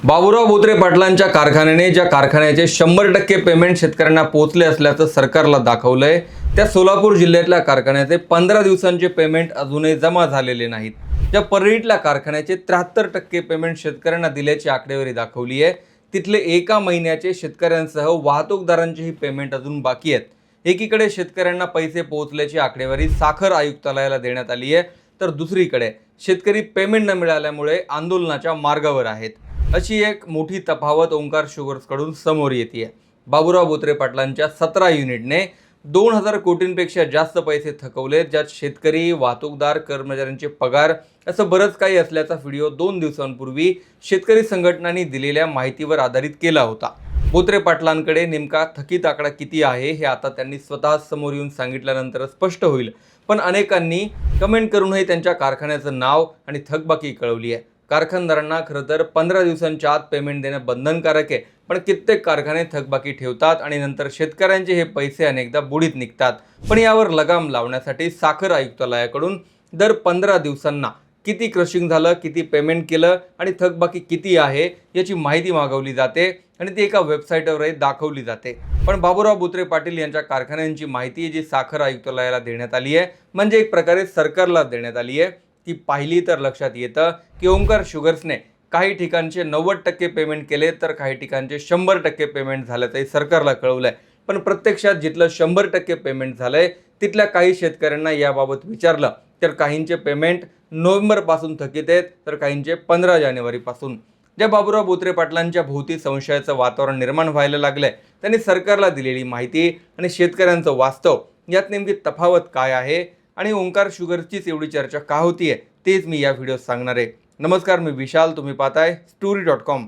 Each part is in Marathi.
बाबुराव बोत्रे पाटलांच्या कारखान्याने ज्या कारखान्याचे 100% पेमेंट शेतकऱ्यांना पोहोचले असल्याचं सरकारला दाखवलंय, त्या सोलापूर जिल्ह्यातल्या कारखान्याचे 15 दिवसांचे पेमेंट अजूनही जमा झालेले नाहीत। ज्या परळीतल्या कारखान्याचे 73% पेमेंट शेतकऱ्यांना दिल्याची आकडेवारी दाखवली आहे, तिथले एका महिन्याचे शेतकऱ्यांसह वाहतूकदारांचेही पेमेंट अजून बाकी आहेत। एकीकडे शेतकऱ्यांना पैसे पोहोचल्याची आकडेवारी साखर आयुक्तालयाला देण्यात आली आहे, तर दुसरीकडे शेतकरी पेमेंट न मिळाल्यामुळे आंदोलनाच्या मार्गावर आहेत। अशी एक मोठी तफावत ओंकार शुगर्सकडून समोर येते। बाबुराव बोत्रे पाटलांच्या 17 युनिटने 2000 कोटींपेक्षा जास्त पैसे थकवले, ज्यात शेतकरी, वाहतूकदार, कर्मचाऱ्यांचे पगार असं बरंच काही असल्याचा व्हिडिओ 2 दिवसांपूर्वी शेतकरी संघटनांनी दिलेल्या माहितीवर आधारित केला होता। बोत्रे पाटलांकडे नेमका थकीत आकडा किती आहे हे आता त्यांनी स्वतः समोर येऊन सांगितल्यानंतर स्पष्ट होईल, पण अनेकांनी कमेंट करूनही त्यांच्या कारखान्याचं नाव आणि थकबाकी कळवली आहे। कारखानदारांना खरं तर 15 दिवसांच्या आत पेमेंट देणं बंधनकारक आहे, पण कित्येक कारखाने थकबाकी ठेवतात आणि नंतर शेतकऱ्यांचे हे पैसे अनेकदा बुडीत निघतात। पण यावर लगाम लावण्यासाठी साखर आयुक्तालयाकडून दर 15 दिवसांना किती क्रशिंग झालं, किती पेमेंट केलं आणि थकबाकी किती आहे याची माहिती मागवली जाते आणि ती एका वेबसाईटवरही दाखवली जाते। पण बाबुराव बोत्रे पाटील यांच्या कारखान्यांची माहिती जी साखर आयुक्तालयाला देण्यात आली आहे, म्हणजे एक प्रकारे सरकारला देण्यात आली आहे, ती पाहिली तर लक्षात येतं की ओंकार शुगर्सने काही ठिकाणचे 90% पेमेंट केले, तर काही ठिकाणचे 100% पेमेंट झाल्याचंही सरकारला कळवलंय। पण प्रत्यक्षात जिथलं 100% पेमेंट झालंय तिथल्या काही शेतकऱ्यांना याबाबत विचारलं तर काहींचे पेमेंट नोव्हेंबरपासून थकीत आहेत, तर काहींचे 15 जानेवारीपासून। ज्या बाबुराव बोत्रे पाटलांच्या भोवती संशयाचं वातावरण निर्माण व्हायला लागलंय, त्यांनी सरकारला दिलेली माहिती आणि शेतकऱ्यांचं वास्तव यात नेमकी तफावत काय आहे आणि ओंकार शुगर्सचीच एवढी चर्चा का होतीये तेच मी या व्हिडिओत सांगणार आहे। नमस्कार, मी विशाल, तुम्ही पाहताय story.com।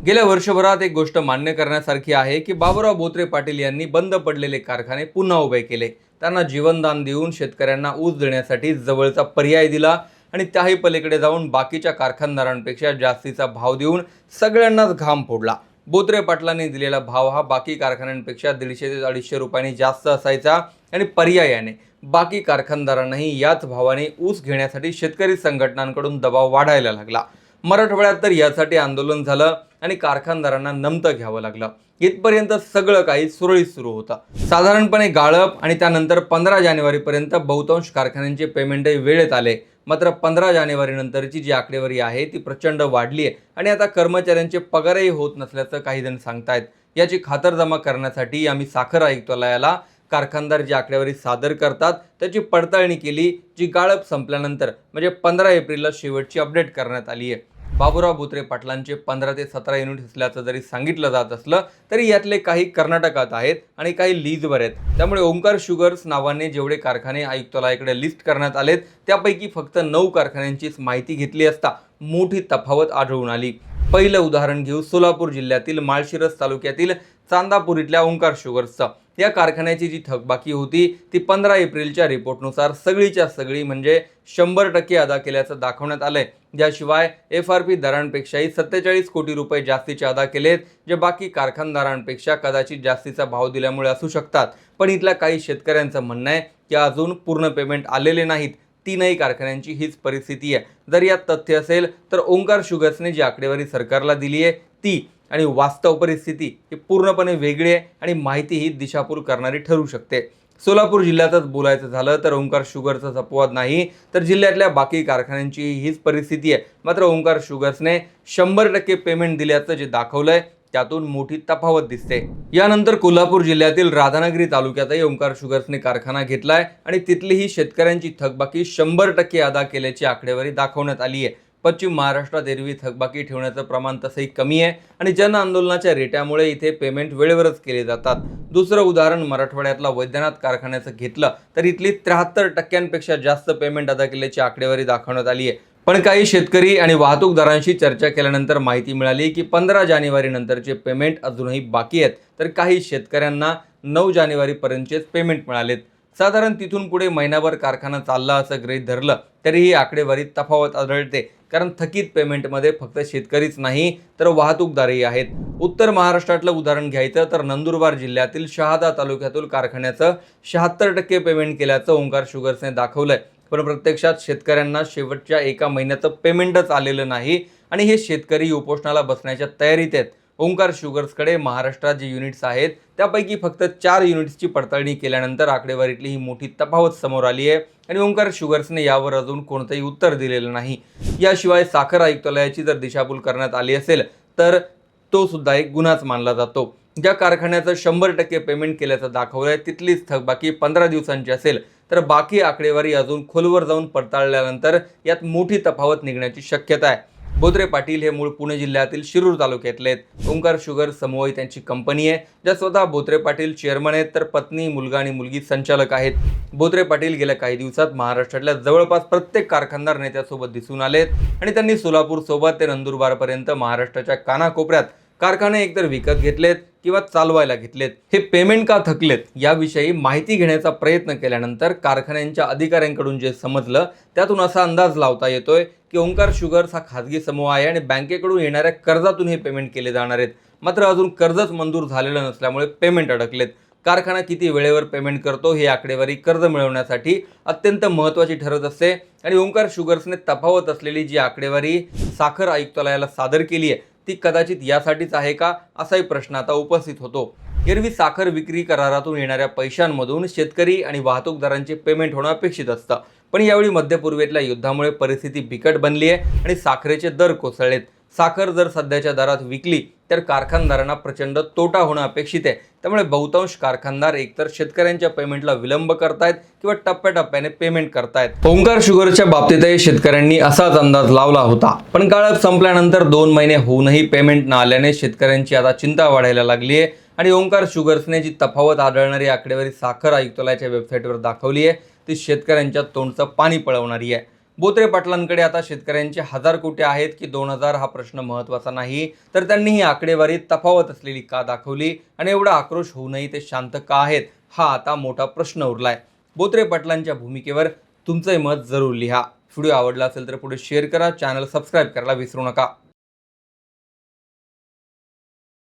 गेल्या वर्षभरात एक गोष्ट मान्य करण्यासारखी आहे की बाबुराव बोत्रे पाटील यांनी बंद पडलेले कारखाने पुन्हा उभे केले, त्यांना जीवनदान देऊन शेतकऱ्यांना ऊस देण्यासाठी जवळचा पर्याय दिला आणि त्याही पलीकडे जाऊन बाकीच्या कारखानदारांपेक्षा जास्तीचा भाव देऊन सगळ्यांनाच घाम फोडला। बोत्रे पाटलांनी दिलेला भाव हा बाकी कारखान्यांपेक्षा 150 ते 250 रुपयांनी जास्त असायचा आणि पर्यायाने बाकी कारखानदारांनाही याच भावाने ऊस घेण्यासाठी शेतकरी संघटनांकडून दबाव वाढायला लागला। मराठवाड्यात तर यासाठी आंदोलन झालं आणि कारखानदारांना नमतं घ्यावं लागलं। इथपर्यंत सगळं काही सुरळीत सुरू होतं। साधारणपणे गाळप आणि त्यानंतर 15 जानेवारीपर्यंत बहुतांश कारखान्यांचे पेमेंटही वेळेत आले। मात्र 15 जानेवारी नंतरची जी आकडेवारी आहे ती प्रचंड वाढली आहे आणि आता कर्मचाऱ्यांचे पगारही होत नसल्याचं काही जण सांगतायत। याची खातरजमा करण्यासाठी आम्ही साखर आयुक्तालयाला कारखानदार जी आकडेवारी सादर करतात त्याची पडताळणी केली, जी गाळप संपल्यानंतर म्हणजे 15 एप्रिलला शेवटची अपडेट करण्यात आली आहे। बाबुराव बोत्रे पाटलांचे 15 ते 17 युनिट असल्याचं जरी सांगितलं जात असलं तरी यातले काही कर्नाटकात आहेत आणि काही लीजवर आहेत। त्यामुळे ओंकार शुगर्स नावाने जेवढे कारखाने आयुक्तालयाकडे लिस्ट करण्यात आलेत त्यापैकी फक्त 9 कारखान्यांचीच माहिती घेतली असता मोठी तफावत आढळून आली। पहिलं उदाहरण घेऊ सोलापूर जिल्ह्यातील माळशिरस तालुक्यातील चांदापुरीतल्या ओंकार शुगर्सचं। या कारखान्याची जी थकबाकी होती ती 15 एप्रिलच्या रिपोर्टनुसार सगळीच्या सगळी म्हणजे 100% अदा केल्याचं दाखवण्यात आलंय। ज्याशिवाय FRP दरांपेक्षाही 47 कोटी रुपये जास्तीचे अदा केलेत, जे बाकी कारखानदारांपेक्षा कदाचित जास्तीचा भाव दिल्यामुळे असू शकतात। पण इथल्या काही शेतकऱ्यांचं म्हणणं आहे की अजून पूर्ण पेमेंट आलेले नाहीत। 3ही कारखान्यांची हीच परिस्थिती आहे। जर यात तथ्य असेल तर ओंकार शुगर्सने जी आकडेवारी सरकारला दिली आहे ती आणि वास्तव परिस्थिती ही पूर्णपणे वेगळी आहे आणि माहिती ही दिशाभूल करणारी ठरू शकते। सोलापूर जिल्ह्यातच बोलायचं झालं तर ओंकार शुगर्सचा अपवाद नाही, तर जिल्ह्यातल्या बाकी कारखान्यांची हीच परिस्थिती आहे। मात्र ओंकार शुगर्सने 100% पेमेंट दिल्याचं जे दाखवलंय त्यातून मोठी तफावत दिसते। यानंतर कोल्हापूर जिल्ह्यातील राधानगरी तालुक्यातही ओंकार शुगर्सने कारखाना घेतलाय आणि तिथलीही शेतकऱ्यांची थकबाकी 100% अदा केल्याची आकडेवारी दाखवण्यात आली आहे। पश्चिम महाराष्ट्रात एरवी थकबाकी ठेवण्याचं प्रमाण तसंही कमी आहे आणि जन आंदोलनाच्या रेट्यामुळे इथे पेमेंट वेळेवरच केले जातात। दुसरं उदाहरण मराठवाड्यातला वैद्यनाथ कारखान्याचं घेतलं तर इथली 73%पेक्षा जास्त पेमेंट अदा केल्याची आकडेवारी दाखवण्यात आली आहे। पण काही शेतकरी आणि वाहतूकदारांशी चर्चा केल्यानंतर माहिती मिळाली की 15 जानेवारी नंतरचे पेमेंट अजूनही बाकी आहेत, तर काही शेतकऱ्यांना 9 जानेवारीपर्यंतचेच पेमेंट मिळालेत। साधारण तिथून पुढे महिनाभर कारखाना चालला असं गृहीत धरलं तरीही आकडेवारीत तफावत आढळते, कारण थकीत पेमेंटमध्ये फक्त शेतकरीच नाही तर वाहतूकदारही आहेत। उत्तर महाराष्ट्रातलं उदाहरण घ्यायचं तर नंदुरबार जिल्ह्यातील शहादा तालुक्यातील कारखान्याचं 76% पेमेंट केल्याचं ओंकार शुगर्सने दाखवलंय। पण प्रत्यक्षात शेतकऱ्यांना शेवटच्या एका महिन्याचं पेमेंटच आलेलं नाही आणि हे शेतकरी उपोषणाला बसण्याच्या तयारीत आहेत. ओंकार शुगर्सकडे महाराष्ट्रात जे युनिट्स आहेत त्यापैकी फक्त 4 युनिट्सची पडताळणी केल्यानंतर आकडेवारीतली ही मोठी तफावत समोर आली आहे आणि ओंकार शुगर्सने यावर अजून कोणतंही उत्तर दिलेलं नाही. याशिवाय साखर आयुक्तालयाची जर दिशाभूल करण्यात आली असेल तर तो सुद्धा एक गुन्हाच मानला जातो. ज्या कारखान्याचं 100% पेमेंट केल्याचं दाखवलंय तिथलीच थकबाकी 15 दिवसांची असेल तर बाकी आकडेवारी अजून खोलवर जाऊन पडताळल्यानंतर यात मोठी तफावत निघण्याची शक्यता आहे. बोत्रे पाटील हे मूळ पुणे जिल्ह्यातील शिरूर तालुक्यातले आहेत. ओंकार शुगर समूह ही त्यांची कंपनी आहे, ज्या स्वतः बोत्रे पाटील चेअरमन आहेत तर पत्नी, मुलगा आणि मुलगी संचालक आहेत. बोत्रे पाटील गेल्या काही दिवसात महाराष्ट्रातल्या जवळपास प्रत्येक कारखानदार नेत्यासोबत दिसून आलेत आणि त्यांनी सोलापूर सोबत ते नंदुरबारपर्यंत महाराष्ट्राच्या कानाकोपऱ्यात कारखाने एकतर विकत घेतलेत किंवा चालवायला घेतलेत. हे पेमेंट का थकलेत याविषयी माहिती घेण्याचा प्रयत्न केल्यानंतर कारखान्यांच्या अधिकाऱ्यांकडून जे समजलं त्यातून असा अंदाज लावता येतोय की ओंकार शुगर्स हा खाजगी समूह आहे आणि बँकेकडून येणाऱ्या कर्जातून हे पेमेंट केले जाणार आहेत. मात्र अजून कर्जच मंजूर झालेलं नसल्यामुळे पेमेंट अडकलेत. कारखाना किती वेळेवर पेमेंट करतो हे आकडेवारी कर्ज मिळवण्यासाठी अत्यंत महत्त्वाची ठरत असते आणि ओंकार शुगर्सने तफावत असलेली जी आकडेवारी साखर आयुक्तालयाला सादर केली आहे ती कदाचित यासाठीच आहे का असाही प्रश्न आता उपस्थित होतो. एरवी साखर विक्री करारातून येणाऱ्या पैशांमधून शेतकरी आणि वाहतूकदारांचे पेमेंट होणं अपेक्षित असतं, पण यावेळी मध्य पूर्वेतल्या युद्धामुळे परिस्थिती बिकट बनली आहे आणि साखरेचे दर कोसळलेत. साखर जर सध्याच्या दरात विकली तर कारखानदारांना प्रचंड तोटा होणं अपेक्षित आहे. त्यामुळे बहुतांश कारखानदार एकतर शेतकऱ्यांच्या पेमेंटला विलंब करतायत किंवा टप्प्याटप्प्याने पेमेंट करतायत. ओंकार शुगरच्या बाबतीतही शेतकऱ्यांनी असाच अंदाज लावला होता, पण गाळप संपल्यानंतर 2 महिने होऊनही पेमेंट न आल्याने शेतकऱ्यांची आता चिंता वाढायला लागली आहे आणि ओंकार शुगर्सने जी तफावत आढळणारी आकडेवारी साखर आयुक्तालयाच्या वेबसाईटवर दाखवली आहे ती शेतकऱ्यांच्या तोंडचं पाणी पळवणारी आहे. बोत्रे पाटलांकडे आता शेतकऱ्यांचे 1000 कोटी आहेत की 2000 हा प्रश्न महत्त्वाचा नाही, तर त्यांनी ही आकडेवारी तफावत असलेली का दाखवली आणि एवढा आक्रोश होऊनही ते शांत का आहेत हा आता मोठा प्रश्न उरलाय. बोत्रे पाटलांच्या भूमिकेवर तुमचंही मत जरूर लिहा. व्हिडिओ आवडला असेल तर पुढे शेअर करा, चॅनल सबस्क्राईब करायला विसरू नका.